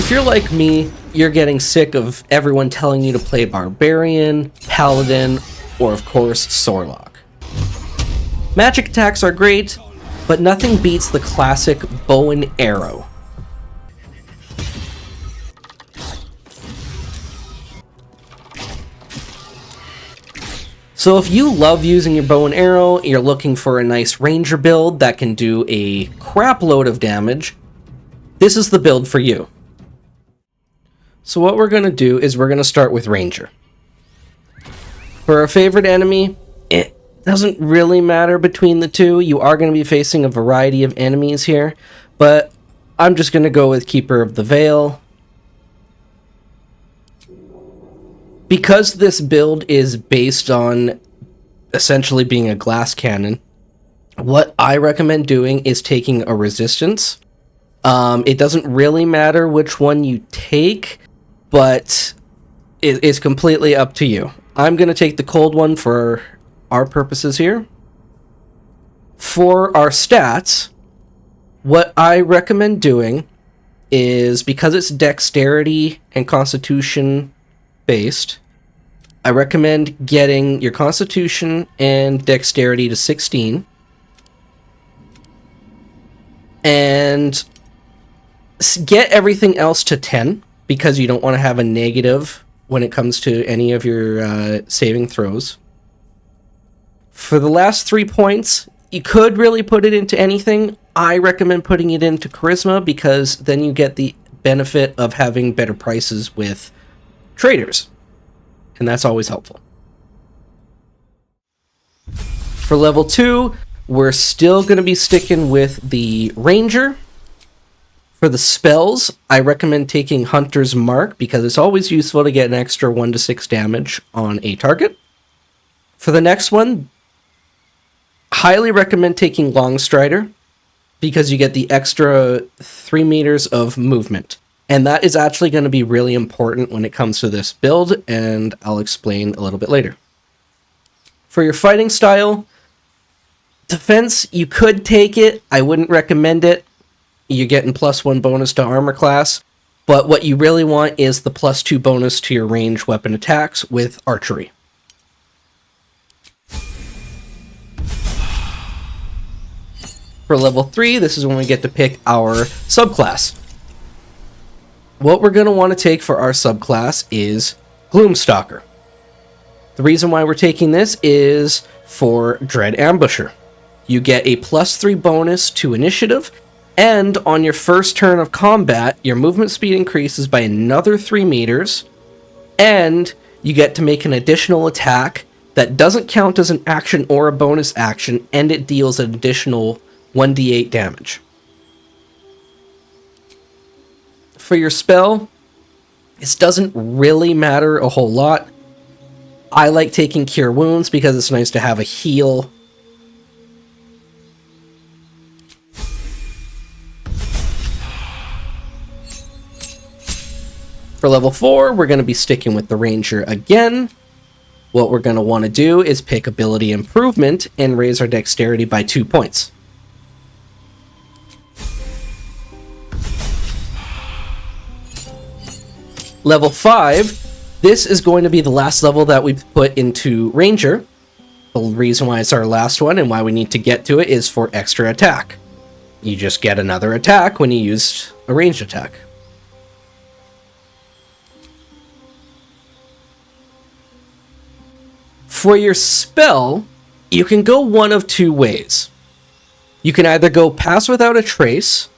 If you're like me, you're getting sick of everyone telling you to play Barbarian, Paladin, or of course, Sorlock. Magic attacks are great, but nothing beats the classic bow and arrow. So if you love using your bow and arrow, you're looking for a nice ranger build that can do a crap load of damage, this is the build for you. So what we're going to do is we're going to start with ranger. For our favorite enemy, it doesn't really matter between the two. You are going to be facing a variety of enemies here, but I'm just going to go with Keeper of the Veil. Because this build is based on essentially being a glass cannon, what I recommend doing is taking a resistance. It doesn't really matter which one you take, but it is completely up to you. I'm going to take the cold one for our purposes here. For our stats, what I recommend doing is, because it's dexterity and constitution based, I recommend getting your constitution and dexterity to 16 and get everything else to 10, because you don't want to have a negative when it comes to any of your saving throws. For the last 3 points, you could really put it into anything. I recommend putting it into charisma, because then you get the benefit of having better prices with traders, and that's always helpful. For level 2, we're still going to be sticking with the ranger. For the spells, I recommend taking Hunter's Mark, because it's always useful to get an extra 1 to 6 damage on a target. For the next one, highly recommend taking Longstrider, because you get the extra 3 meters of movement. And that is actually going to be really important when it comes to this build, and I'll explain a little bit later. For your fighting style, defense, you could take it. I wouldn't recommend it. You're getting +1 bonus to armor class, but what you really want is the +2 bonus to your ranged weapon attacks with archery. For level 3, this is when we get to pick our subclass. What we're going to want to take for our subclass is Gloomstalker. The reason why we're taking this is for Dread Ambusher. You get a +3 bonus to initiative, and on your first turn of combat, your movement speed increases by another 3 meters, and you get to make an additional attack that doesn't count as an action or a bonus action, and it deals an additional 1d8 damage. For your spell, this doesn't really matter a whole lot. I like taking Cure Wounds because it's nice to have a heal. For level 4, we're going to be sticking with the Ranger again. What we're going to want to do is pick Ability Improvement and raise our Dexterity by 2 points. Level 5, this is going to be the last level that we put into Ranger. The reason why it's our last one and why we need to get to it is for extra attack. You just get another attack when you use a ranged attack. For your spell, you can go one of 2 ways. You can either go Pass Without a Trace,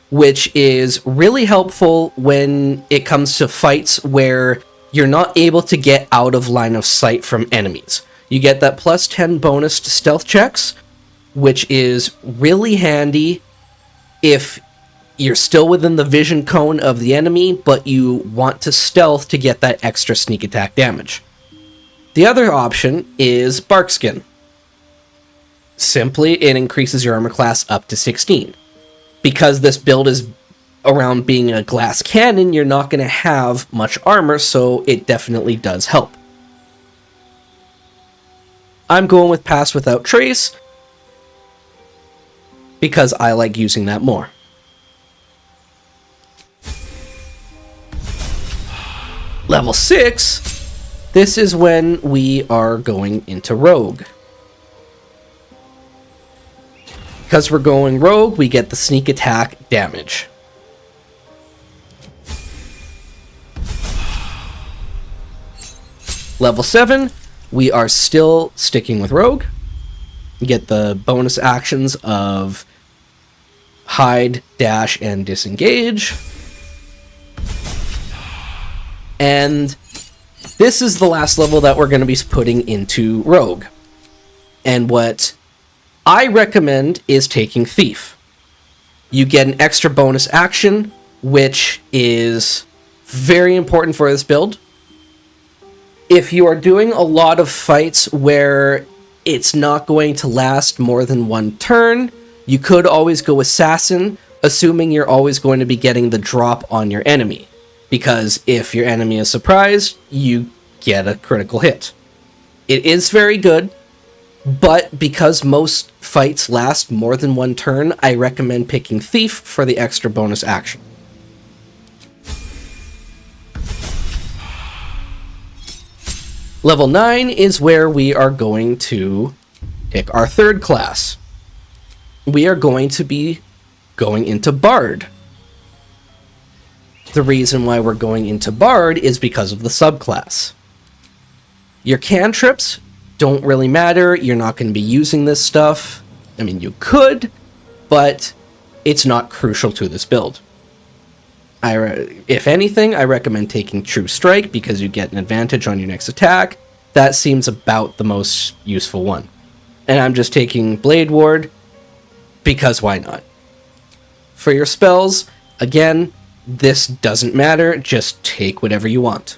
which is really helpful when it comes to fights where you're not able to get out of line of sight from enemies. You get that +10 bonus to stealth checks, which is really handy if you're still within the vision cone of the enemy, but you want to stealth to get that extra sneak attack damage. The other option is Barkskin. Simply, it increases your armor class up to 16. Because this build is around being a glass cannon, you're not going to have much armor, so it definitely does help. I'm going with Pass Without Trace, because I like using that more. Level 6, this is when we are going into Rogue. Because we're going Rogue, we get the sneak attack damage. Level 7, we are still sticking with Rogue. You get the bonus actions of hide, dash, and disengage. And this is the last level that we're going to be putting into Rogue. And what I recommend is taking Thief. You get an extra bonus action, which is very important for this build. If you are doing a lot of fights where it's not going to last more than one turn, you could always go Assassin, assuming you're always going to be getting the drop on your enemy. Because if your enemy is surprised, you get a critical hit. It is very good, but because most fights last more than one turn, I recommend picking Thief for the extra bonus action. Level 9 is where we are going to pick our third class. We are going to be going into Bard. The reason why we're going into Bard is because of the subclass. Your cantrips don't really matter. You're not going to be using this stuff. I mean, you could, but it's not crucial to this build. If anything, I recommend taking True Strike because you get an advantage on your next attack. That seems about the most useful one. And I'm just taking Blade Ward because why not? For your spells, again, this doesn't matter. Just take whatever you want.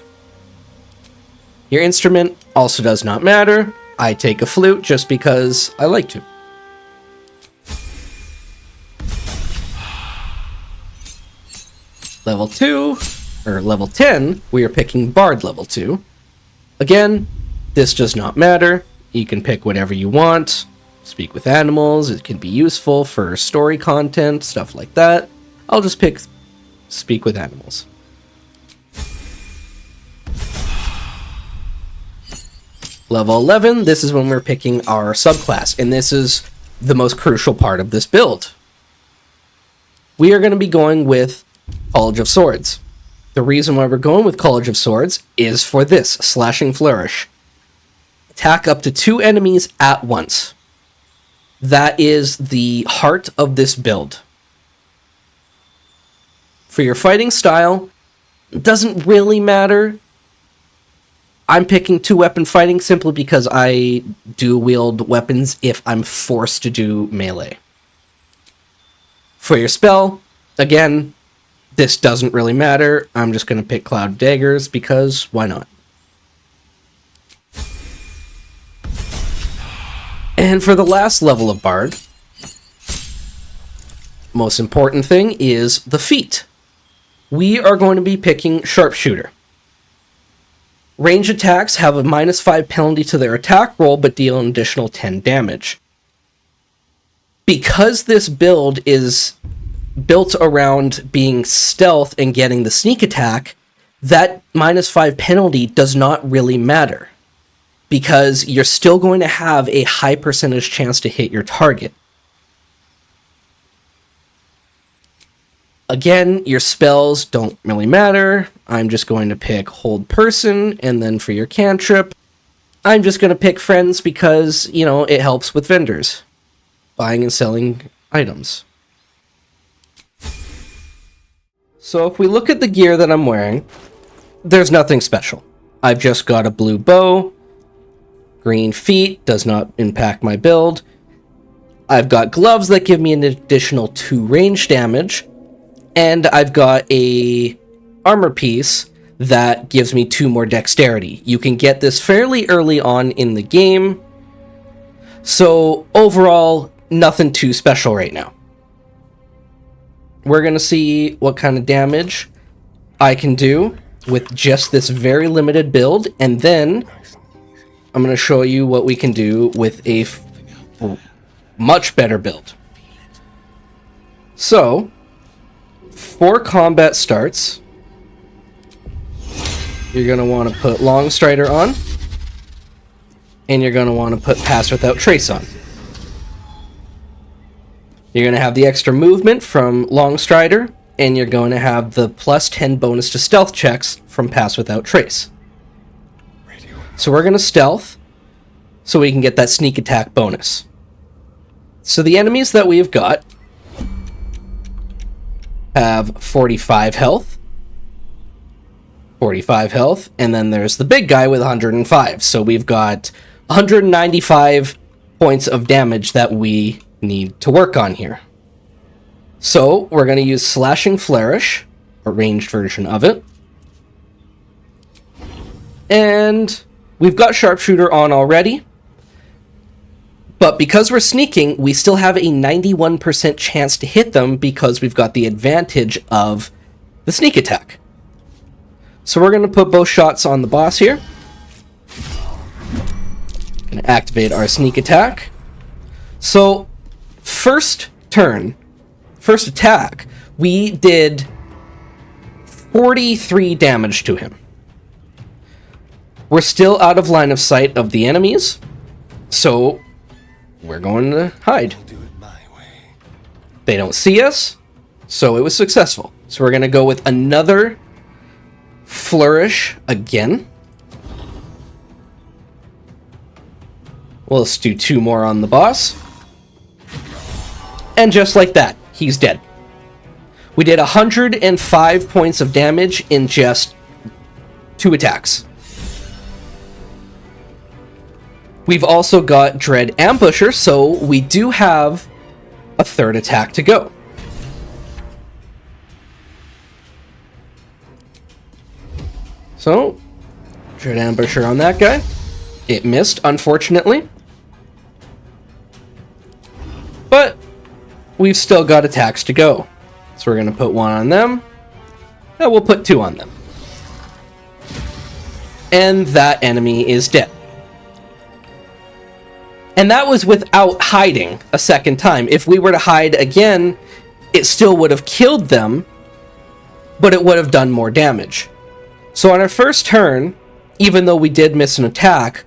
Your instrument also does not matter. I take a flute just because I like to. Level 2, or level 10, we are picking Bard level 2. Again, this does not matter. You can pick whatever you want. Speak with animals, it can be useful for story content, stuff like that. I'll just pick Speak with Animals. Level 11, this is when we're picking our subclass, and this is the most crucial part of this build. We are going to be going with College of Swords. The reason why we're going with College of Swords is for this, Slashing Flourish. Attack up to 2 enemies at once. That is the heart of this build. For your fighting style, it doesn't really matter. I'm picking 2-weapon fighting simply because I do wield weapons if I'm forced to do melee. For your spell, again, this doesn't really matter. I'm just going to pick Cloud Daggers because why not? And for the last level of Bard, most important thing is the feat. We are going to be picking Sharpshooter. Range attacks have a -5 penalty to their attack roll, but deal an additional 10 damage. Because this build is built around being stealth and getting the sneak attack, that -5 penalty does not really matter. Because you're still going to have a high percentage chance to hit your target. Again, your spells don't really matter. I'm just going to pick Hold Person, and then for your cantrip, I'm just going to pick Friends because, you know, it helps with vendors. Buying and selling items. So if we look at the gear that I'm wearing, there's nothing special. I've just got a blue bow. Green feet does not impact my build. I've got gloves that give me an additional 2 range damage. And I've got a armor piece that gives me 2 more dexterity. You can get this fairly early on in the game. So overall, nothing too special right now. We're going to see what kind of damage I can do with just this very limited build. And then I'm going to show you what we can do with a much better build. So, for combat starts, you're going to want to put Long Strider on. And you're going to want to put Pass Without Trace on. You're going to have the extra movement from Long Strider, and you're going to have the plus 10 bonus to stealth checks from Pass Without Trace. So we're going to stealth, so we can get that sneak attack bonus. So the enemies that we have got have 45 health, 45 health, and then there's the big guy with 105. So we've got 195 points of damage that we need to work on here. So we're going to use Slashing Flourish, a ranged version of it. And we've got Sharpshooter on already. But because we're sneaking, we still have a 91% chance to hit them because we've got the advantage of the sneak attack. So we're going to put both shots on the boss here. Going to activate our sneak attack. So, first attack, we did 43 damage to him. We're still out of line of sight of the enemies, so we're going to hide. They don't see us, so it was successful. So we're going to go with another flourish again. Well, let's do 2 more on the boss. And just like that, he's dead. We did 105 points of damage in just 2 attacks. We've also got Dread Ambusher, so we do have a 3rd attack to go. So, Dread Ambusher on that guy. It missed, unfortunately. But we've still got attacks to go. So we're going to put 1 on them. And we'll put 2 on them. And that enemy is dead. And that was without hiding a second time. If we were to hide again, it still would have killed them, but it would have done more damage. So on our first turn, even though we did miss an attack,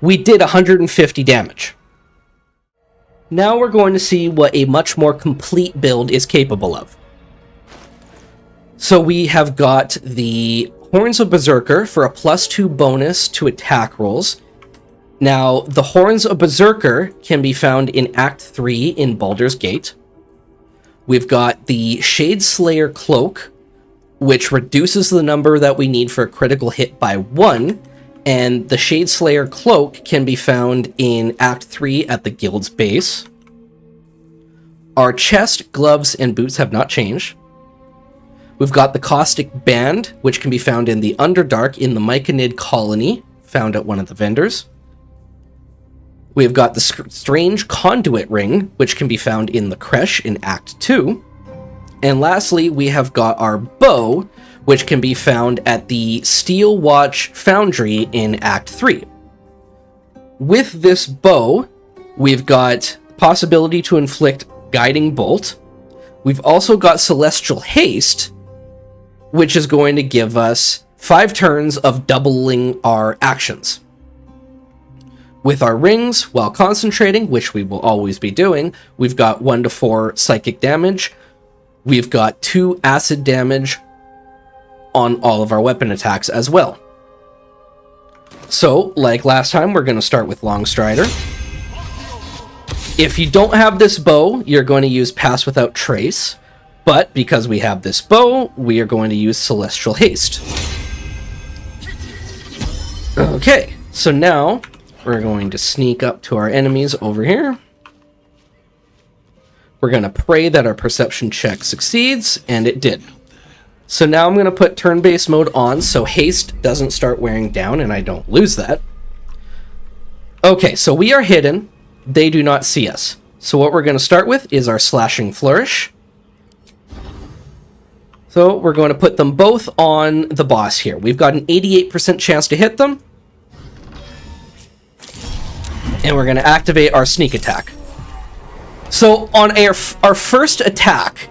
we did 150 damage. Now we're going to see what a much more complete build is capable of. So we have got the Horns of Berserker for a +2 bonus to attack rolls. Now, the Horns of Berserker can be found in Act 3 in Baldur's Gate. We've got the Shadeslayer Cloak, which reduces the number that we need for a critical hit by 1, and the Shadeslayer Cloak can be found in Act 3 at the guild's base. Our chest, gloves, and boots have not changed. We've got the Caustic Band, which can be found in the Underdark in the Myconid Colony, found at one of the vendors. We've got the Strange Conduit Ring, which can be found in the Creche in Act 2. And lastly, we have got our bow, which can be found at the Steel Watch Foundry in Act 3. With this bow, we've got possibility to inflict Guiding Bolt. We've also got Celestial Haste, which is going to give us 5 turns of doubling our actions. With our rings, while concentrating, which we will always be doing, we've got 1 to 4 psychic damage. We've got 2 acid damage on all of our weapon attacks as well. So, like last time, we're going to start with Long Strider. If you don't have this bow, you're going to use Pass Without Trace. But because we have this bow, we are going to use Celestial Haste. Okay, so now we're going to sneak up to our enemies over here. We're going to pray that our perception check succeeds, and it did. So now I'm going to put turn-based mode on so haste doesn't start wearing down and I don't lose that. Okay, so we are hidden. They do not see us. So what we're going to start with is our Slashing Flourish. So we're going to put them both on the boss here. We've got an 88% chance to hit them. And we're going to activate our sneak attack. So on our first attack,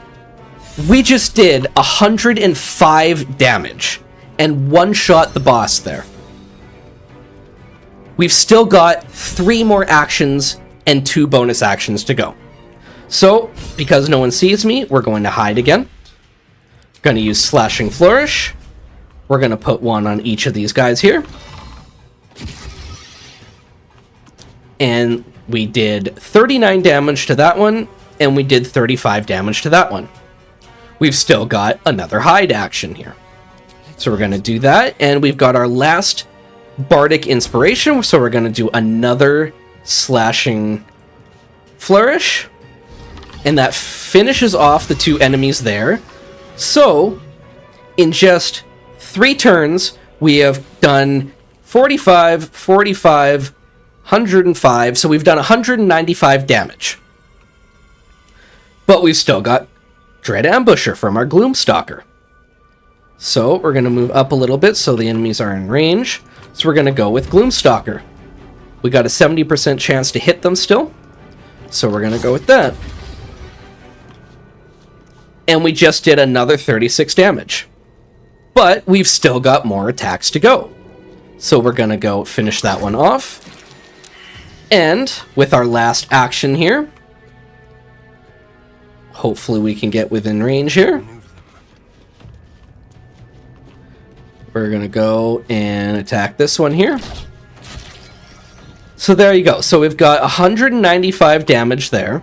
we just did 105 damage. and one-shot the boss there. We've still got 3 more actions and 2 bonus actions to go. So, because no one sees me, we're going to hide again. Going to use Slashing Flourish. We're going to put 1 on each of these guys here. And we did 39 damage to that one, and we did 35 damage to that one. We've still got another hide action here. So we're going to do that, and we've got our last Bardic Inspiration, so we're going to do another Slashing Flourish, and that finishes off the 2 enemies there. So, in just 3 turns, we have done 45, 45, 105, so we've done 195 damage. But we've still got Dread Ambusher from our Gloomstalker. So, we're going to move up a little bit so the enemies are in range. So we're going to go with Gloomstalker. We got a 70% chance to hit them still. So we're going to go with that. And we just did another 36 damage. But we've still got more attacks to go. So we're going to go finish that one off. And with our last action here, hopefully we can get within range here. We're going to go and attack this one here. So there you go. So we've got 195 damage there.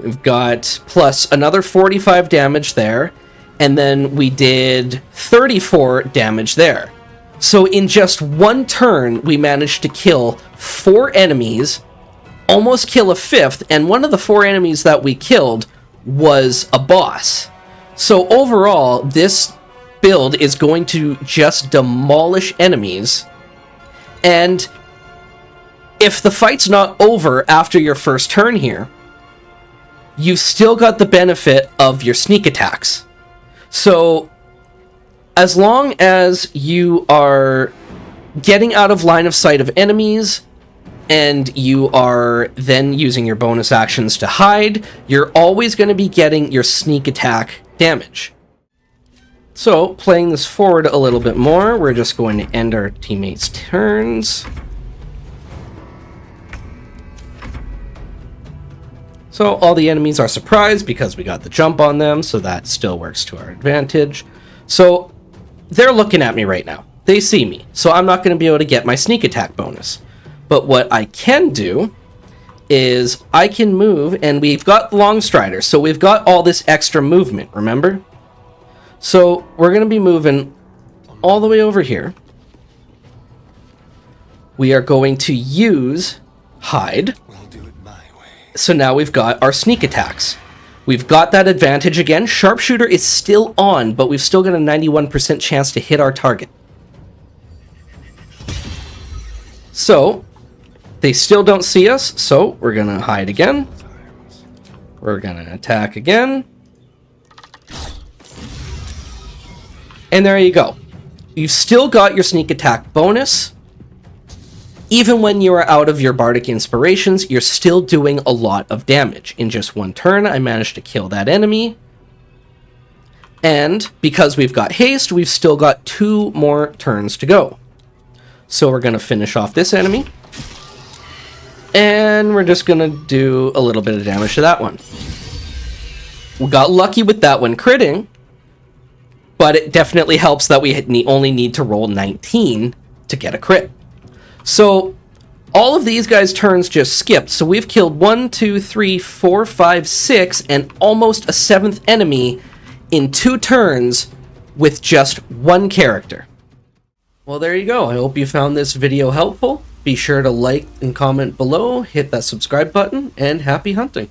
We've got plus another 45 damage there. And then we did 34 damage there. So in just 1 turn, we managed to kill 4 enemies, almost kill a 5th, and one of the 4 enemies that we killed was a boss. So overall, this build is going to just demolish enemies, and if the fight's not over after your first turn here, you've still got the benefit of your sneak attacks. So as long as you are getting out of line of sight of enemies and you are then using your bonus actions to hide, you're always going to be getting your sneak attack damage. So, playing this forward a little bit more, we're just going to end our teammates' turns. So, all the enemies are surprised because we got the jump on them, so that still works to our advantage. So, they're looking at me right now. They see me, so I'm not going to be able to get my sneak attack bonus. But what I can do is I can move, and we've got Long Strider, so we've got all this extra movement, remember? So we're going to be moving all the way over here. We are going to use hide. We'll do it my way. So now we've got our sneak attacks. We've got that advantage again. Sharpshooter is still on, but we've still got a 91% chance to hit our target. So they still don't see us, so we're going to hide again. We're going to attack again. And there you go. You've still got your sneak attack bonus. Even when you are out of your Bardic Inspirations, you're still doing a lot of damage. In just 1 turn, I managed to kill that enemy. And because we've got haste, we've still got 2 more turns to go. So we're going to finish off this enemy. And we're just going to do a little bit of damage to that one. We got lucky with that one critting. But it definitely helps that we only need to roll 19 to get a crit. So all of these guys' turns just skipped. So we've killed 1, 2, 3, 4, 5, 6, and almost a 7th enemy in 2 turns with just 1 character. Well, there you go. I hope you found this video helpful. Be sure to like and comment below, hit that subscribe button, and happy hunting.